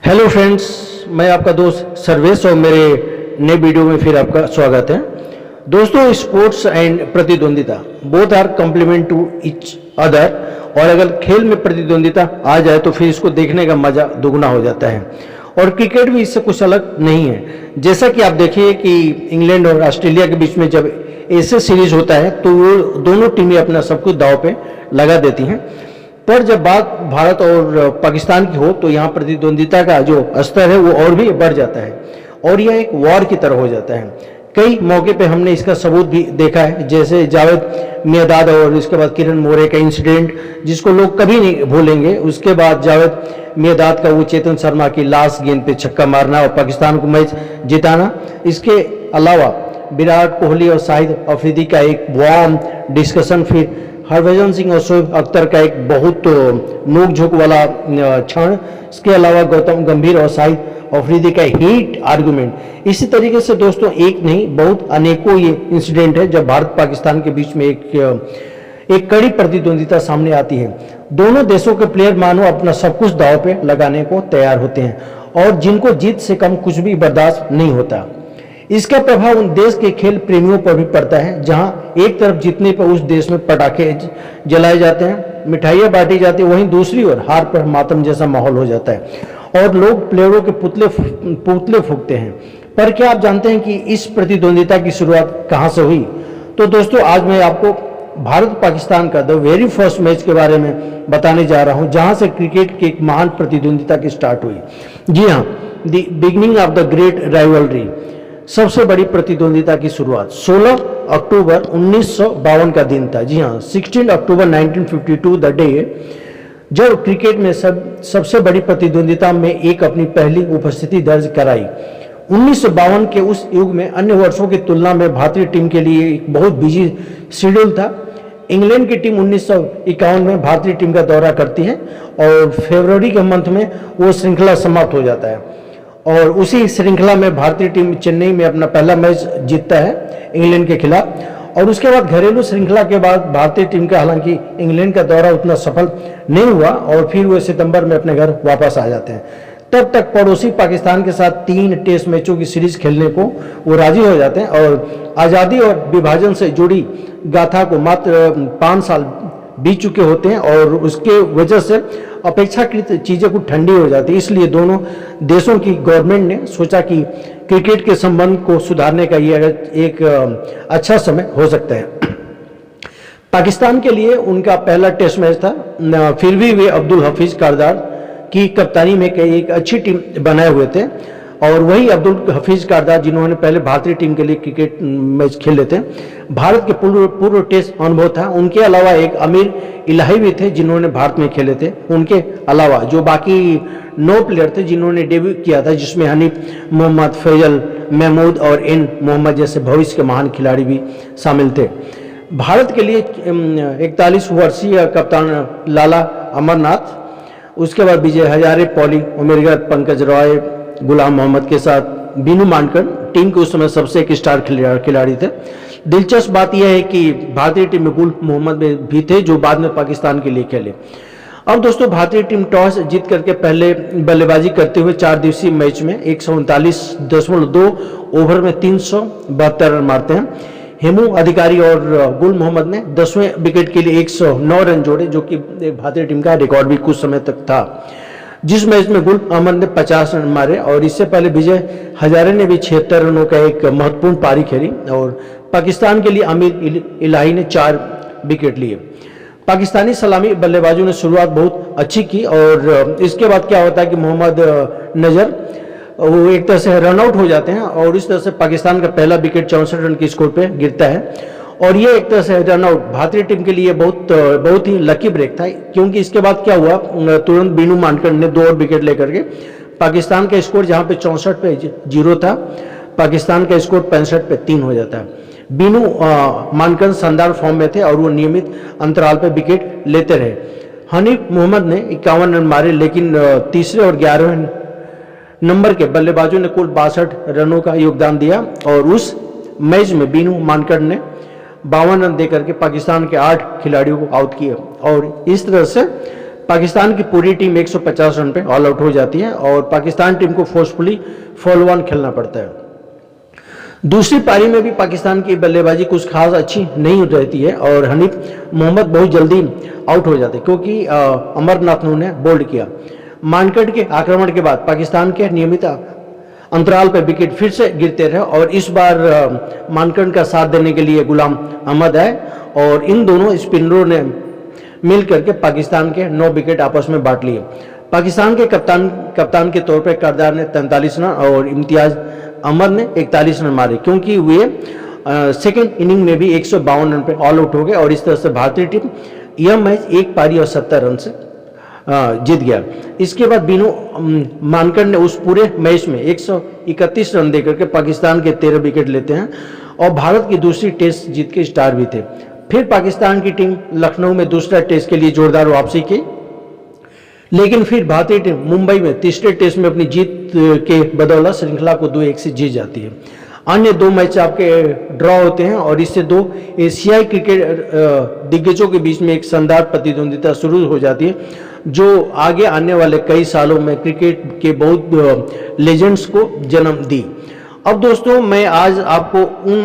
Hello friends, मैं आपका दोस्त सर्वेश और मेरे नए वीडियो में फिर आपका स्वागत है। दोस्तों, स्पोर्ट्स एंड प्रतिद्वंदिता both are complement to each other, और अगर खेल में प्रतिद्वंदिता आ जाए तो फिर इसको देखने का मजा दोगुना हो जाता है। और क्रिकेट भी इससे कुछ अलग नहीं है। जैसा कि आप देखिए कि इंग्लैंड और ऑस्ट्रेलिया के बीच में जब ऐसे सीरीज होता है तो वो दोनों टीमें अपना सब कुछ दांव पे लगा देती हैं, पर जब बात भारत और पाकिस्तान की हो तो यहाँ प्रतिद्वंदिता का जो स्तर है वो और भी बढ़ जाता है और यह एक वॉर की तरह हो जाता है। कई मौके पे हमने इसका सबूत भी देखा है, जैसे जावेद मियांदाद और इसके बाद किरण मोरे का इंसिडेंट जिसको लोग कभी नहीं भूलेंगे। उसके बाद जावेद मियांदाद का वो चेतन शर्मा की लास्ट गेंद पे छक्का मारना और पाकिस्तान को मैच जिताना। इसके अलावा विराट कोहली और शाहिद अफरीदी का एक वार्म डिस्कशन, फिर हरभजन सिंह और शोएब अख्तर का एक बहुत नोक-झोंक वाला क्षण, इसके अलावा गौतम गंभीर और शाहिद अफरीदी का हीट आर्गुमेंट। इसी तरीके से दोस्तों एक नहीं बहुत अनेकों ये इंसिडेंट है जब भारत पाकिस्तान के बीच में एक कड़ी प्रतिद्वंदिता सामने आती है। दोनों देशों के प्लेयर मानो अपना सब कुछ दांव पे लगाने को तैयार होते हैं और जिनको जीत से कम कुछ भी बर्दाश्त नहीं होता। इसका प्रभाव उन देश के खेल प्रेमियों पर भी पड़ता है जहां एक तरफ जीतने पर उस देश में पटाखे जलाए जाते हैं, मिठाइयां बांटी जाती है, वहीं दूसरी ओर हार पर मातम जैसा माहौल हो जाता है और लोग प्लेयरों के पुतले फूंकते हैं। पर क्या आप जानते हैं कि इस प्रतिद्वंदिता की शुरुआत कहां से हुई? तो दोस्तों आज मैं आपको भारत पाकिस्तान का द वेरी फर्स्ट मैच के बारे में बताने जा रहा हूं जहां से क्रिकेट की एक महान प्रतिद्वंदिता की स्टार्ट हुई। जी हाँ, the beginning of the great rivalry, सबसे बड़ी प्रतिद्वंदिता की शुरुआत 16 अक्टूबर 1952 का दिन था। जी हाँ, 16 अक्टूबर 1952 द डे जब क्रिकेट में सबसे बड़ी प्रतिद्वंदिता में एक अपनी पहली उपस्थिति दर्ज कराई। 1952 के उस युग में अन्य वर्षों की तुलना में भारतीय टीम के लिए एक बहुत बिजी शेड्यूल था। इंग्लैंड की टीम 1951 में भारतीय टीम का दौरा करती है और फरवरी के मंथ में वो श्रृंखला समाप्त हो जाता है और उसी श्रृंखला में भारतीय टीम चेन्नई में अपना पहला मैच जीतता है इंग्लैंड के खिलाफ। और उसके बाद घरेलू श्रृंखला के बाद भारतीय टीम का हालांकि इंग्लैंड का दौरा उतना सफल नहीं हुआ और फिर वो सितंबर में अपने घर वापस आ जाते हैं। तब तक पड़ोसी पाकिस्तान के साथ 3 टेस्ट मैचों की सीरीज खेलने को वो राजी हो जाते हैं और आज़ादी और विभाजन से जुड़ी गाथा को मात्र 5 साल बीत चुके होते हैं और उसके वजह से अपेक्षाकृत चीज़ें कुछ ठंडी हो जाती है। इसलिए दोनों देशों की गवर्नमेंट ने सोचा कि क्रिकेट के संबंध को सुधारने का ये एक अच्छा समय हो सकता है। पाकिस्तान के लिए उनका पहला टेस्ट मैच था, फिर भी वे अब्दुल हफीज कारदार की कप्तानी में एक अच्छी टीम बनाए हुए थे और वही अब्दुल हफीज कारदार जिन्होंने पहले भारतीय टीम के लिए क्रिकेट मैच खेले थे। भारत के पूर्व टेस्ट अनुभव था। उनके अलावा एक अमीर इलाही भी थे जिन्होंने भारत में खेले थे। उनके अलावा जो बाकी 9 प्लेयर थे जिन्होंने डेब्यू किया था, जिसमें हनीफ मोहम्मद, फैजल महमूद और एन मोहम्मद जैसे भविष्य के महान खिलाड़ी भी शामिल थे। भारत के लिए 41 वर्षीय कप्तान लाला अमरनाथ, उसके बाद विजय हजारे, पॉली उमेरगर, पंकज रॉय, गुलाम मोहम्मद के साथ बीनू मानकर टीम के उस समय सबसे एक स्टार खिलाड़ी थे। दिलचस्प बात यह है कि भारतीय टीम में गुल मोहम्मद भी थे जो बाद में पाकिस्तान के लिए खेले। अब दोस्तों भारतीय टीम टॉस जीत करके पहले बल्लेबाजी करते हुए 4 दिवसीय मैच में 139.2 ओवर में 372 रन मारते हैं। हेमू अधिकारी और गुल मोहम्मद ने 10वें विकेट के लिए 109 रन जोड़े, जो कि भारतीय टीम का रिकॉर्ड भी कुछ समय तक था। जिस मैच में गुल अहमद ने 50 रन मारे और इससे पहले विजय हजारे ने भी 76 रनों का एक महत्वपूर्ण पारी खेली और पाकिस्तान के लिए आमिर इलाही ने 4 विकेट लिए। पाकिस्तानी सलामी बल्लेबाजों ने शुरुआत बहुत अच्छी की और इसके बाद क्या होता है कि मोहम्मद नजर वो एक तरह से रन आउट हो जाते हैं और इस तरह से पाकिस्तान का पहला विकेट 64 रन के स्कोर पे गिरता है और ये एक तरह से रन आउट भारतीय टीम के लिए बहुत ही लकी ब्रेक था, क्योंकि इसके बाद क्या हुआ, तुरंत बीनू मानकर ने 2 और विकेट लेकर के पाकिस्तान का स्कोर जहां पे 64 पे 0 था, पाकिस्तान का स्कोर 65 पे 3 हो जाता है। बीनू मानकर शानदार फॉर्म में थे और वो नियमित अंतराल पे विकेट लेते रहे। हनीफ मोहम्मद ने 51 रन मारे, लेकिन तीसरे और 11वें नंबर के बल्लेबाजों ने कुल 62 रनों का योगदान दिया और उस मैच में बीनू मानकर ने 52 रन देकर के पाकिस्तान के 8 खिलाड़ियों को आउट किया और इस तरह से पाकिस्तान की पूरी टीम 150 रन पे ऑल आउट हो जाती है और पाकिस्तान टीम को फोर्सफुली फॉलो ऑन खेलना पड़ता है। दूसरी पारी में भी पाकिस्तान की बल्लेबाजी कुछ खास अच्छी नहीं रहती है और हनीफ मोहम्मद बहुत जल्दी आउट हो जाते क्योंकि अमरनाथ ने बोल्ड किया। मानकड़ के आक्रमण के बाद पाकिस्तान के नियमित अंतराल पर विकेट फिर से गिरते रहे और इस बार मानकड़ का साथ देने के लिए गुलाम अहमद आए और इन दोनों स्पिनरों ने मिल करके पाकिस्तान के 9 विकेट आपस में बांट लिए। पाकिस्तान के कप्तान के तौर पर करदार ने 43 रन और इम्तियाज अमर ने 41 रन मारे क्योंकि वे सेकेंड इनिंग में भी 152 रन पे ऑल आउट हो गए और इस तरह से भारतीय टीम यह मैच 1 पारी और 70 रन से जीत गया। इसके बाद बीनू मानकड़ ने उस पूरे मैच में 131 रन देकर के पाकिस्तान के 13 विकेट लेते हैं और भारत की दूसरी टेस्ट जीत के स्टार भी थे। फिर पाकिस्तान की टीम लखनऊ में दूसरा टेस्ट के लिए जोरदार वापसी की, लेकिन फिर भारतीय टीम मुंबई में तीसरे टेस्ट में अपनी जीत के बदौलत श्रृंखला को 2-1 से जीत जाती है। अन्य 2 मैच आपके ड्रॉ होते हैं और इससे 2 एशियाई क्रिकेट दिग्गजों के बीच में एक शानदार प्रतिद्वंदिता शुरू हो जाती है जो आगे आने वाले कई सालों में क्रिकेट के बहुत लेजेंड्स को जन्म दी। अब दोस्तों मैं आज आपको उन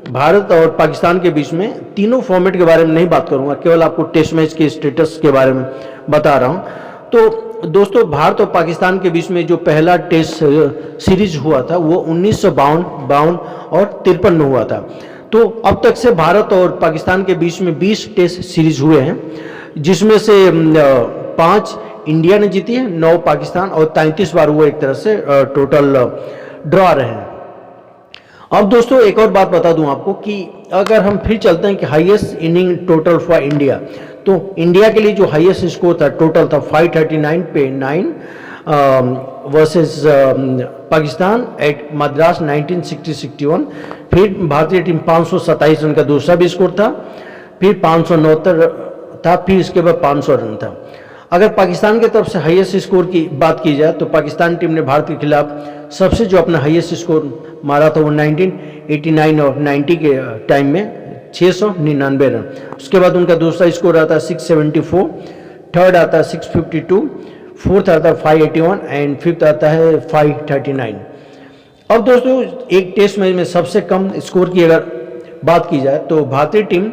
भारत और पाकिस्तान के बीच में तीनों फॉर्मेट के बारे में नहीं बात करूंगा, केवल आपको टेस्ट मैच के स्टेटस के बारे में बता रहा हूं। तो दोस्तों भारत और पाकिस्तान के बीच में जो पहला टेस्ट सीरीज हुआ था वो 1952 और 53 में हुआ था। तो अब तक से भारत और पाकिस्तान के बीच में 20 टेस्ट सीरीज हुए हैं जिसमें से 5 इंडिया ने जीती है, 9 पाकिस्तान और 33 बार वो एक तरह से टोटल ड्रॉ रहे हैं। अब दोस्तों एक और बात बता दूं आपको कि अगर हम फिर चलते हैं कि highest inning total for India, तो इंडिया के लिए जो हाईएस्ट स्कोर था टोटल था 539 पे 9 वर्सेस पाकिस्तान एट मद्रास 1960-61। फिर भारतीय टीम 527 रन का दूसरा भी स्कोर था, फिर 569 था, फिर इसके बाद 500 रन था। अगर पाकिस्तान की तरफ से हाईएस्ट स्कोर की बात की जाए तो पाकिस्तान टीम ने भारत के खिलाफ सबसे जो अपना हाईएस्ट स्कोर मारा था वो 1989 और 90 के टाइम में 699 रन। उसके बाद उनका दूसरा स्कोर आता है 674, थर्ड आता है 652, फोर्थ आता है 581 एंड फिफ्थ आता है 539। अब दोस्तों एक टेस्ट मैच में सबसे कम स्कोर की अगर बात की जाए तो भारतीय टीम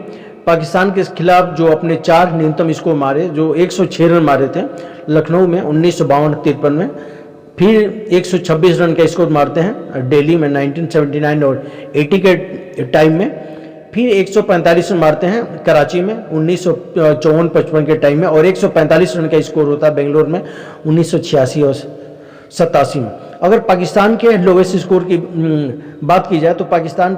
पाकिस्तान के खिलाफ जो अपने 4 न्यूनतम स्कोर मारे, जो 106 रन मारे थे लखनऊ में 1952-53 में, फिर 126 रन का स्कोर मारते हैं दिल्ली में 1979 और 80 के टाइम में, फिर 145 रन मारते हैं कराची में 1954-55 के टाइम में और 145 रन का स्कोर होता है बेंगलोर में 1986 और 87 में। अगर पाकिस्तान के लोवेस्ट स्कोर की बात की जाए तो पाकिस्तान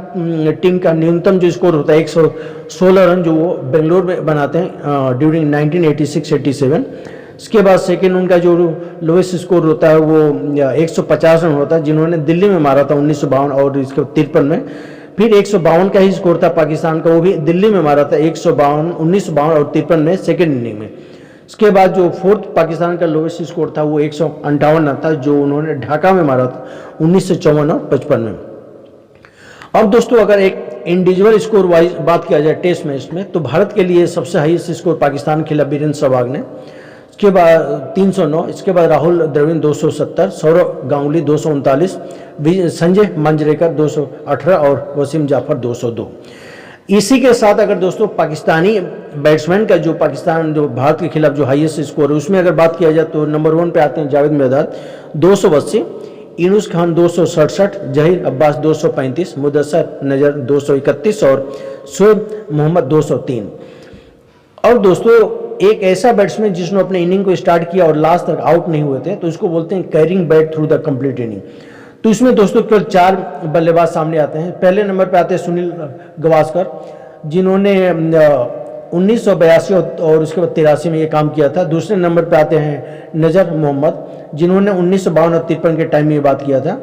टीम का न्यूनतम जो स्कोर होता है 116 रन जो वो बेंगलोर में बनाते हैं ड्यूरिंग 1986-87। इसके बाद सेकेंड उनका जो लोवेस्ट स्कोर होता है वो 150 रन होता है जिन्होंने दिल्ली में मारा था 1952 और इसके 53 में। फिर 152 का ही स्कोर था पाकिस्तान का, वो भी दिल्ली में मारा था 1952 और 53 में सेकेंड इनिंग में। इसके बाद जो फोर्थ पाकिस्तान का लोवेस्ट स्कोर था वो 158 रन था जो उन्होंने ढाका में मारा था 1954 और 55 में। अब दोस्तों अगर एक इंडिविजुअल स्कोर वाइज बात किया जाए टेस्ट मैच में तो भारत के लिए सबसे हाईएस्ट स्कोर पाकिस्तान खेला वीरेंद्र सहवाग ने, इसके बाद 309, इसके बाद राहुल द्रविड़ 270, सौरव गांगुली 239, संजय मंजरेकर 218 और वसीम जाफर 202। इसी के साथ अगर दोस्तों पाकिस्तानी बैट्समैन का जो भारत के खिलाफ जो हाईएस्ट स्कोर है उसमें अगर बात किया जाए तो नंबर 1 पे आते हैं जावेद मिर्जाद 280, यूनुस खान 267, जहीर अब्बास 235, मुदस्सर नजर 231 और शोएब मोहम्मद 203। और दोस्तों एक ऐसा बैट्समैन जिसने अपने इनिंग को स्टार्ट किया और लास्ट तक आउट नहीं हुए थे तो इसको बोलते हैं carrying bat through the complete inning. तो इसमें दोस्तों केवल 4 बल्लेबाज सामने आते हैं। पहले नंबर पे आते हैं सुनील गावस्कर जिन्होंने 1982 और उसके बाद 83 में ये काम किया था। दूसरे नंबर पे आते हैं नजर मोहम्मद जिन्होंने 1952 और 53 के टाइम में ये बात किया था।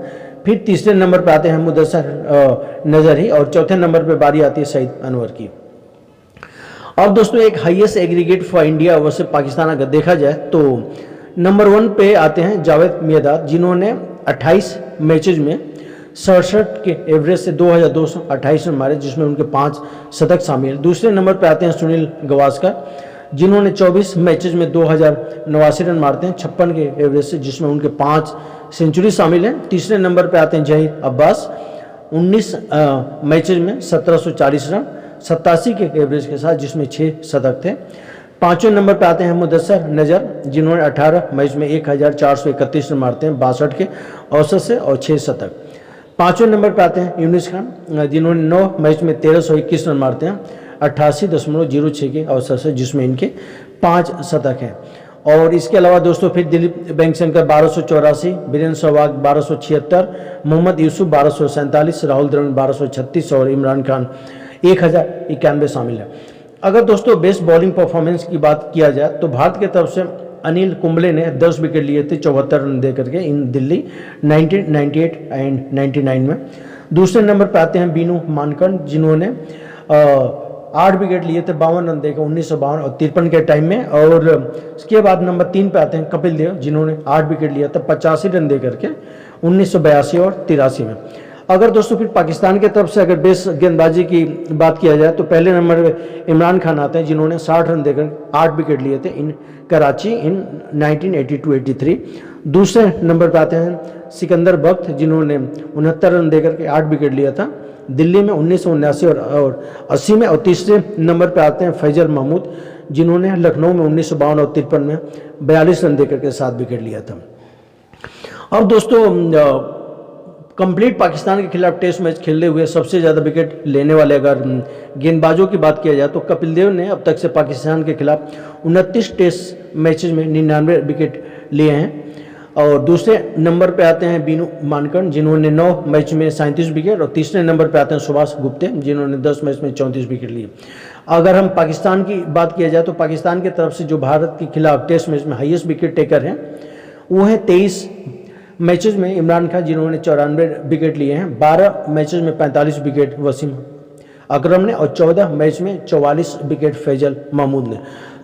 फिर तीसरे नंबर पे आते हैं मुदस्सर नजर ही और चौथे नंबर पे बारी आती है सईद अनवर की। अब दोस्तों एक highest aggregate for India versus Pakistan अगर देखा जाए तो नंबर 1 पे आते हैं जावेद मिर्जाद जिन्होंने 28 मैचेज में 67 के एवरेज से 2228 रन मारे जिसमें उनके 5 शतक शामिल। दूसरे नंबर पर आते हैं सुनील गावस्कर जिन्होंने 24 मैचेस में 2089 रन मारते हैं 56 के एवरेज से, जिसमें उनके 5 सेंचुरी शामिल हैं। तीसरे नंबर पे आते हैं जहीर अब्बास, 19 मैचेज में 1740 रन 87 के एवरेज के साथ, जिसमें 6 शतक थे। पाँचवें नंबर पे आते हैं मुदस्सर नजर, जिन्होंने 18 मैच में 1431 रन मारते हैं 62 के औसत से और 6 शतक। पाँचवें नंबर पे आते हैं यूनिस खान, जिन्होंने 9 मैच में 1321 रन मारते हैं 88.06 के औसत से, जिसमें इनके 5 शतक हैं। और इसके अलावा दोस्तों फिर दिलीप वेंकशंकर 1284, वीरेंद्र सहवाग 1276, मोहम्मद यूसुफ 1247, राहुल द्रविड़ 1236 और इमरान खान 1091 शामिल है। अगर दोस्तों बेस्ट बॉलिंग परफॉर्मेंस की बात किया जाए तो भारत की तरफ से अनिल कुंबले ने 10 विकेट लिए थे 74 रन दे करके इन दिल्ली 1998 एंड 99 में। दूसरे नंबर पर आते हैं बीनू मानकड़, जिन्होंने 8 विकेट लिए थे 52 रन देकर 1952 और 53 के टाइम में। और इसके बाद नंबर 3 पे आते हैं कपिल देव, जिन्होंने 8 विकेट लिया था 85 रन दे करके 1982 और 83 में। अगर दोस्तों फिर पाकिस्तान की तरफ से अगर बेस्ट गेंदबाजी की बात किया जाए तो पहले नंबर पे इमरान खान आते हैं, जिन्होंने 60 रन देकर 8 विकेट लिए थे इन कराची इन 1982-83। दूसरे नंबर पर आते हैं सिकंदर बख्त, जिन्होंने 69 रन देकर के 8 विकेट लिया था दिल्ली में 1979 और 80 में। और तीसरे नंबर पर आते हैं फैजल महमूद, जिन्होंने लखनऊ में 1952 और 53 में 42 रन देकर के 7 विकेट लिया था। अब दोस्तों कंप्लीट पाकिस्तान के खिलाफ टेस्ट मैच खेलते हुए सबसे ज़्यादा विकेट लेने वाले अगर गेंदबाजों की बात किया जाए तो कपिल देव ने अब तक से पाकिस्तान के खिलाफ 29 टेस्ट मैचेस में 99 विकेट लिए हैं। और दूसरे नंबर पे आते हैं बीनू मानकड़, जिन्होंने 9 मैच में 37 विकेट। और तीसरे नंबर पे आते हैं सुभाष गुप्ते, जिन्होंने 10 मैच में 34 विकेट लिए। अगर हम पाकिस्तान की बात किया जाए तो पाकिस्तान की तरफ से जो भारत के खिलाफ टेस्ट मैच में हाईएस्ट विकेट टेकर हैं वो है 23 मैचेस में इमरान खान, जिन्होंने 94 विकेट लिए हैं। 12 मैचेस में 45 विकेट वसीम अकरम ने और 14 मैच में 44 विकेट फैजल महमूद ने।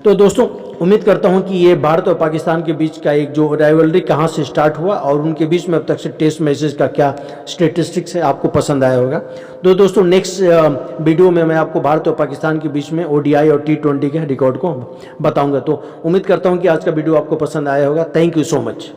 तो दोस्तों उम्मीद करता हूं कि ये भारत और पाकिस्तान के बीच का एक जो राइवलरी कहां से स्टार्ट हुआ और उनके बीच में अब तक से टेस्ट मैचेस का क्या स्टेटिस्टिक्स है आपको पसंद आया होगा। तो दोस्तों नेक्स्ट वीडियो में मैं आपको भारत और पाकिस्तान के बीच में ODI और T20 के रिकॉर्ड को बताऊंगा। तो उम्मीद करता हूं कि आज का वीडियो आपको पसंद आया होगा। Thank you so much.